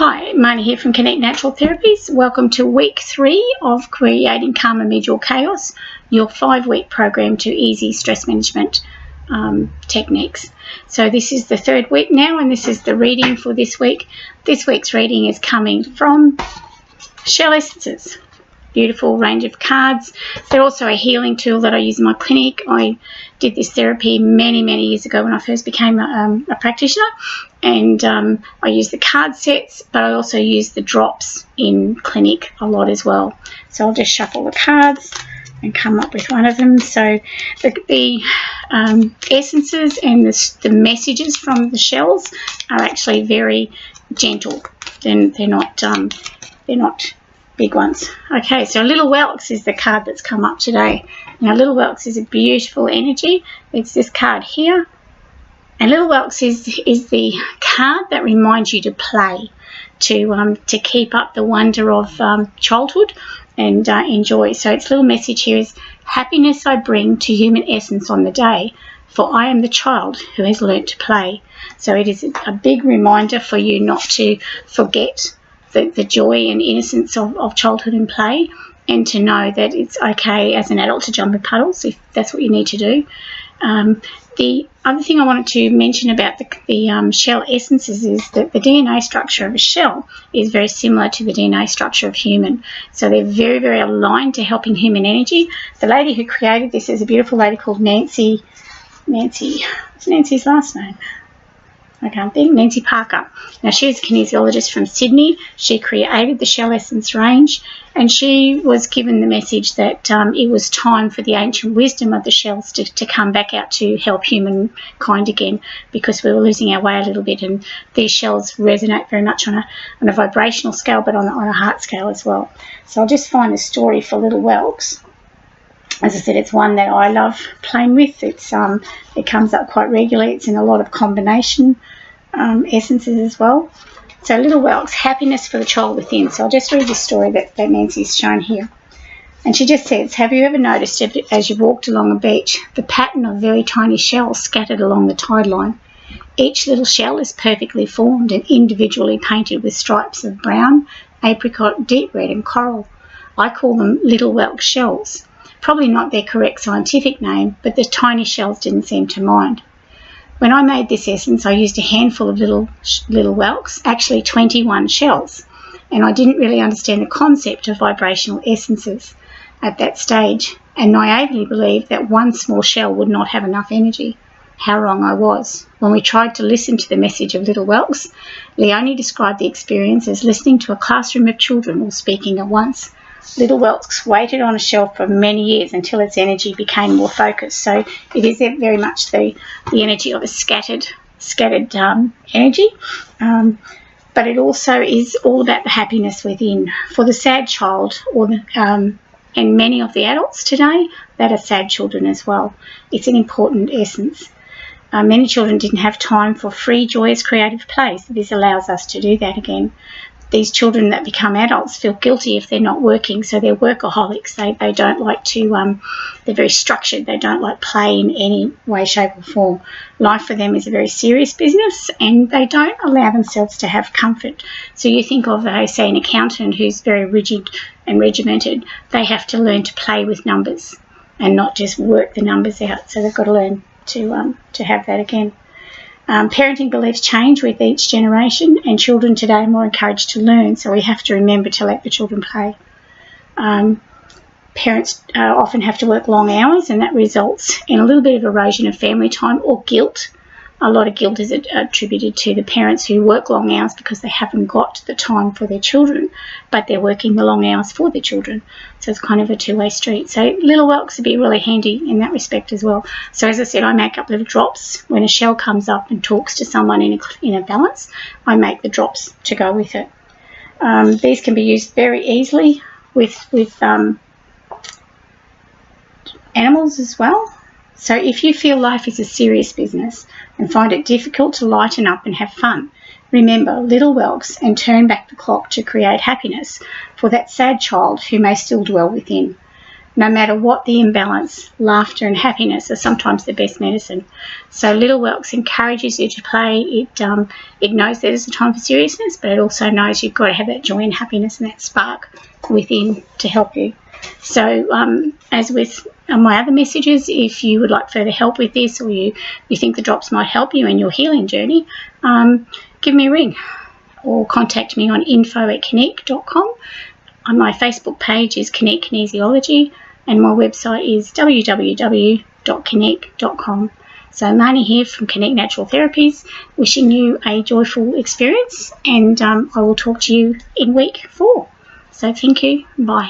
Hi, Marnie here from Connect Natural Therapies. Welcome to week 3 of Creating Calm Amid Your Chaos, your 5-week program to easy stress management techniques. So this is the 3rd week now, and this is the reading for this week. This week's reading is coming from Shell Essences. Beautiful range of cards. They're also a healing tool that I use in my clinic. I did this therapy many years ago when I first became a practitioner, and I use the card sets, but I also use the drops in clinic a lot as well. So I'll just shuffle the cards and come up with one of them. So the essences and the messages from the shells are actually very gentle. They're not big ones. Okay, so Little Welks is the card that's come up today. Now, Little Welks is a beautiful energy. It's this card here. And Little Welks is the card that reminds you to play, to keep up the wonder of childhood and enjoy. So its little message here is, happiness I bring to human essence on the day, for I am the child who has learnt to play. So it is a big reminder for you not to forget the joy and innocence of childhood and play, and to know that it's okay as an adult to jump in puddles if that's what you need to do. The other thing I wanted to mention about the shell essences is that the DNA structure of a shell is very similar to the DNA structure of human. So they're very aligned to helping human energy. The lady who created this is a beautiful lady called Nancy. What's Nancy's last name? I can't think. Nancy Parker. Now, she's a kinesiologist from Sydney. She created the Shell Essence range, and she was given the message that it was time for the ancient wisdom of the shells to come back out to help humankind again, because we were losing our way a little bit, and these shells resonate very much on a vibrational scale, but on a heart scale as well. So I'll just find a story for Little Welks. As I said, it's one that I love playing with. It comes up quite regularly. It's in a lot of combination essences as well. So Little Welks, happiness for the child within. So I'll just read the story that Nancy's shown here. And she just says, have you ever noticed as you walked along a beach, the pattern of very tiny shells scattered along the tide line? Each little shell is perfectly formed and individually painted with stripes of brown, apricot, deep red and coral. I call them Little Welks shells. Probably not their correct scientific name, but the tiny shells didn't seem to mind. When I made this essence, I used a handful of little Welks, actually 21 shells, and I didn't really understand the concept of vibrational essences at that stage, and naively believed that one small shell would not have enough energy. How wrong I was. When we tried to listen to the message of Little Welks, Leonie described the experience as listening to a classroom of children all speaking at once. Little Welks waited on a shelf for many years until its energy became more focused. So it is very much the energy of a scattered energy, but it also is all about the happiness within. For the sad child, and many of the adults today that are sad children as well, it's an important essence. Many children didn't have time for free, joyous, creative play, so this allows us to do that again. These children that become adults feel guilty if they're not working, so they're workaholics. They don't like to, they're very structured. They don't like play in any way, shape or form. Life for them is a very serious business, and they don't allow themselves to have comfort. So you think of, say, an accountant who's very rigid and regimented. They have to learn to play with numbers and not just work the numbers out. So they've got to learn to have that again. Parenting beliefs change with each generation, and children today are more encouraged to learn, so we have to remember to let the children play. Parents often have to work long hours, and that results in a little bit of erosion of family time or guilt. A lot of guilt is attributed to the parents who work long hours because they haven't got the time for their children, but they're working the long hours for their children. So it's kind of a two-way street. So Little Welks would be really handy in that respect as well. So as I said, I make up little drops. When a shell comes up and talks to someone in a balance, I make the drops to go with it. These can be used very easily with animals as well. So if you feel life is a serious business and find it difficult to lighten up and have fun, remember Little Welks and turn back the clock to create happiness for that sad child who may still dwell within. no matter what the imbalance, laughter and happiness are sometimes the best medicine. So Little Welks encourages you to play. It knows there's a time for seriousness, but it also knows you've got to have that joy and happiness and that spark within to help you. So as with my other messages, if you would like further help with this, or you think the drops might help you in your healing journey, give me a ring or contact me on info@connect.com. On my Facebook page is Connect Kinesiology, and my website is www.connect.com. So Marnie here from Connect Natural Therapies, wishing you a joyful experience, and I will talk to you in week 4. So thank you. Bye.